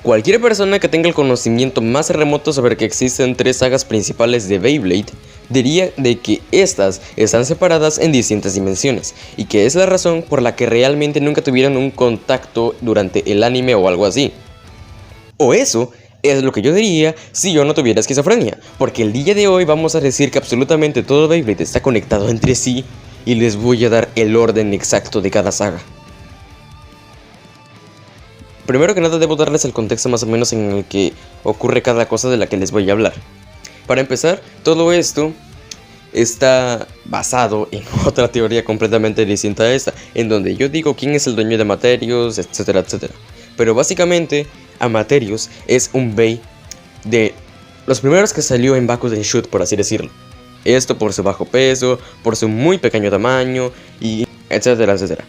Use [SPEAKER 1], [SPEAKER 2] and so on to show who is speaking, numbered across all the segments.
[SPEAKER 1] Cualquier persona que tenga el conocimiento más remoto sobre que existen tres sagas principales de Beyblade diría de que estas están separadas en distintas dimensiones y que es la razón por la que realmente nunca tuvieron un contacto durante el anime o algo así. O eso es lo que yo diría si yo no tuviera esquizofrenia, porque el día de hoy vamos a decir que absolutamente todo Beyblade está conectado entre sí y les voy a dar el orden exacto de cada saga. Primero que nada debo darles el contexto más o menos en el que ocurre cada cosa de la que les voy a hablar. Para empezar, todo esto está basado en otra teoría completamente distinta a esta, en donde yo digo quién es el dueño de Amaterios, etcétera, etcétera. Pero básicamente, Amaterios es un Bey de los primeros que salió en Bakuten Shoot, por así decirlo. Esto por su bajo peso, por su muy pequeño tamaño, y etcétera, etcétera.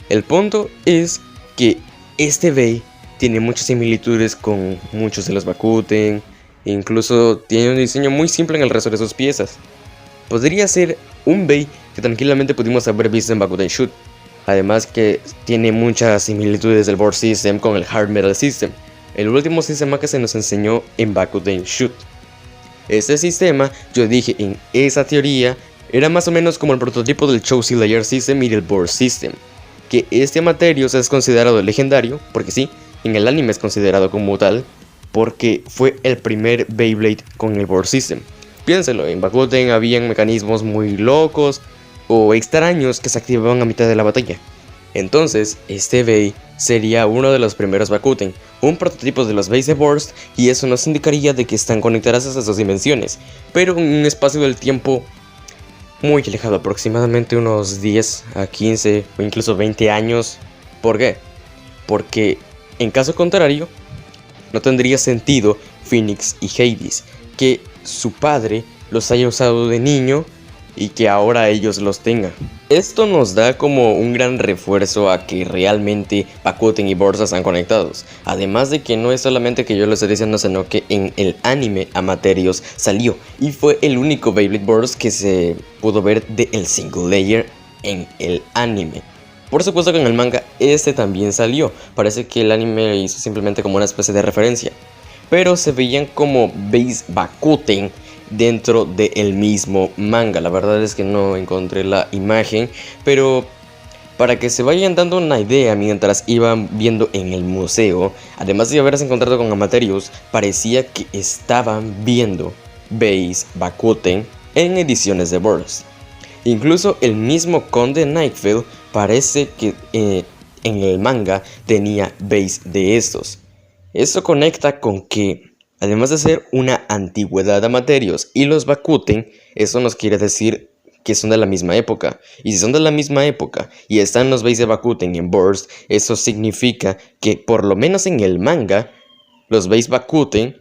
[SPEAKER 1] El punto es que este Bey tiene muchas similitudes con muchos de los Bakuten, incluso tiene un diseño muy simple en el resto de sus piezas. Podría ser un Bey que tranquilamente pudimos haber visto en Bakuten Shoot, además que tiene muchas similitudes del Board System con el Hard Metal System, el último sistema que se nos enseñó en Bakuten Shoot. Este sistema, yo dije en esa teoría, era más o menos como el prototipo del Chosi Layer System y del Board System, que este Amaterios es considerado legendario, porque sí, en el anime es considerado como tal, porque fue el primer Beyblade con el Board System. Piénselo, en Bakuten habían mecanismos muy locos o extraños que se activaban a mitad de la batalla. Entonces, este Bey sería uno de los primeros Bakuten, un prototipo de los Beys de Burst, y eso nos indicaría de que están conectadas a esas dos dimensiones, pero en un espacio del tiempo muy alejado, aproximadamente unos 10 a 15 o incluso 20 años. ¿Por qué? Porque en caso contrario, no tendría sentido Phoenix y Hades, que su padre los haya usado de niño y que ahora ellos los tengan. Esto nos da como un gran refuerzo a que realmente Bakuten y Burst están conectados. Además de que no es solamente que yo lo estoy diciendo, sino que en el anime Amaterios salió y fue el único Beyblade Burst que se pudo ver de el single layer en el anime. Por supuesto que en el manga este también salió, parece que el anime hizo simplemente como una especie de referencia, pero se veían como Beys Bakuten dentro del mismo manga. La verdad es que no encontré la imagen, pero para que se vayan dando una idea mientras iban viendo en el museo, además de haberse encontrado con Amaterios, parecía que estaban viendo Beys Bakuten en ediciones de Burst. Incluso el mismo Conde Nightfield parece que en el manga tenía Beys de estos. Esto conecta con que, además de ser una antigüedad de Amaterios y los Bakuten, eso nos quiere decir que son de la misma época. Y si son de la misma época y están los Beys de Bakuten en Burst, eso significa que por lo menos en el manga, los Beys Bakuten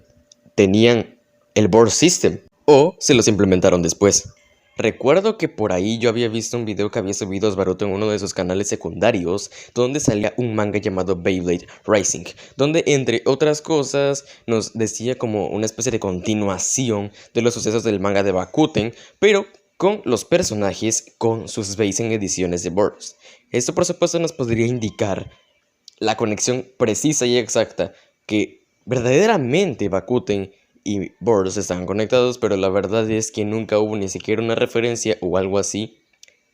[SPEAKER 1] tenían el Board System, o se los implementaron después. Recuerdo que por ahí yo había visto un video que había subido Osbaruto en uno de sus canales secundarios, donde salía un manga llamado Beyblade Rising, donde entre otras cosas nos decía como una especie de continuación de los sucesos del manga de Bakuten, pero con los personajes con sus Beys en ediciones de Burst. Esto por supuesto nos podría indicar la conexión precisa y exacta que verdaderamente Bakuten y Burst estaban conectados, pero la verdad es que nunca hubo ni siquiera una referencia o algo así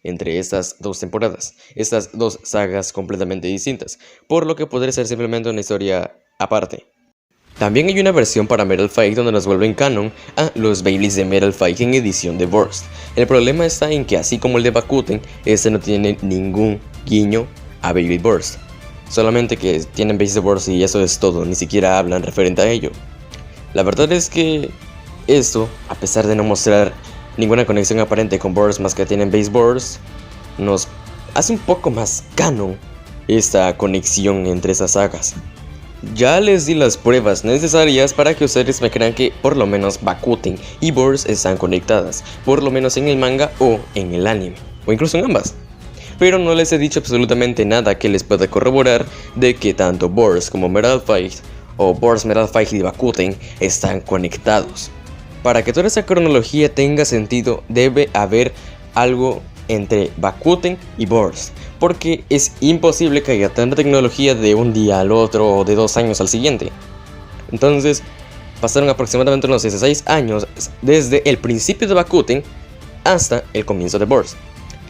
[SPEAKER 1] entre estas dos temporadas, estas dos sagas completamente distintas, por lo que podría ser simplemente una historia aparte. También hay una versión para Metal Fight donde nos vuelven canon a los Beyblades de Metal Fight en edición de Burst. El problema está en que, así como el de Bakuten, este no tiene ningún guiño a Beyblade Burst, solamente que tienen Beys de Burst y eso es todo, ni siquiera hablan referente a ello. La verdad es que esto, a pesar de no mostrar ninguna conexión aparente con Burst más que tienen Beys Burst, nos hace un poco más canon esta conexión entre esas sagas. Ya les di las pruebas necesarias para que ustedes me crean que por lo menos Bakuten y Burst están conectadas, por lo menos en el manga o en el anime, o incluso en ambas. Pero no les he dicho absolutamente nada que les pueda corroborar de que tanto Burst como Metal Fight o Burst, Metal Fight y Bakuten están conectados. Para que toda esa cronología tenga sentido, debe haber algo entre Bakuten y Burst, porque es imposible que haya tanta tecnología de un día al otro o de 2 años al siguiente. Entonces pasaron aproximadamente unos 16 años desde el principio de Bakuten hasta el comienzo de Burst.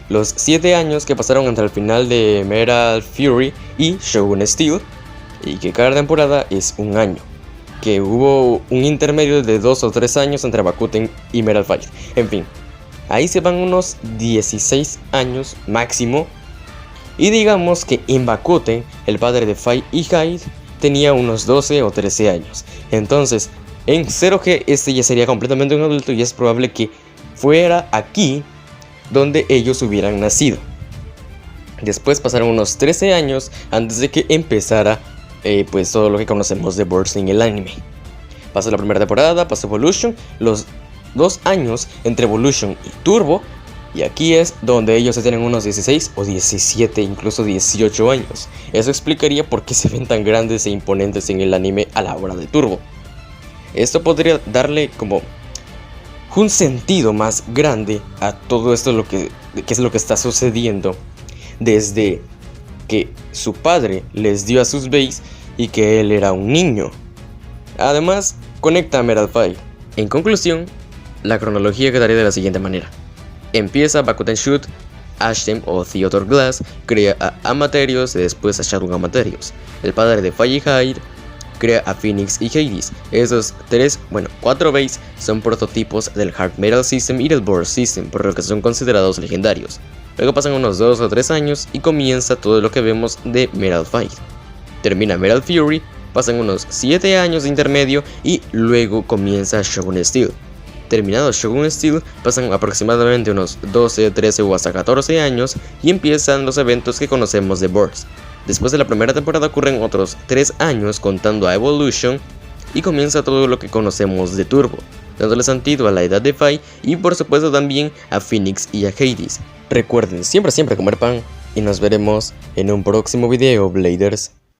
[SPEAKER 1] Los 7 años que pasaron entre el final de Metal Fury y Shogun Steel, y que cada temporada es un año, que hubo un intermedio de 2 o 3 años entre Bakuten y Metal Fight. En fin, ahí se van unos 16 años máximo. Y digamos que en Bakuten el padre de Fight y Hyde tenía unos 12 o 13 años. Entonces en 0G este ya sería completamente un adulto, y es probable que fuera aquí donde ellos hubieran nacido. Después pasaron unos 13 años antes de que empezara pues todo lo que conocemos de Burst en el anime. Pasó la primera temporada, pasó Evolution, los 2 años entre Evolution y Turbo, y aquí es donde ellos se tienen unos 16 o 17, incluso 18 años. Eso explicaría por qué se ven tan grandes e imponentes en el anime a la hora de Turbo. Esto podría darle como un sentido más grande a todo esto, que es lo que está sucediendo desde que su padre les dio a sus base y que él era un niño. Además, conecta a Metal Fight. En conclusión, la cronología quedaría de la siguiente manera. Empieza Bakuten Shoot, Ashtem o Theodore Glass crea a Amaterios y después a Shadow Amaterios. El padre de Fight y Hyde crea a Phoenix y Hades. Esos 4 bases son prototipos del Hard Metal System y del Burst System, por lo que son considerados legendarios. Luego pasan unos 2 o 3 años y comienza todo lo que vemos de Metal Fight. Termina Metal Fury, pasan unos 7 años de intermedio y luego comienza Shogun Steel. Terminado Shogun Steel, pasan aproximadamente unos 12, 13 o hasta 14 años y empiezan los eventos que conocemos de Burst. Después de la primera temporada ocurren otros 3 años contando a Evolution y comienza todo lo que conocemos de Turbo, dándole sentido a la edad de Fight y por supuesto también a Phoenix y a Hades. Recuerden siempre comer pan y nos veremos en un próximo video, Bladers.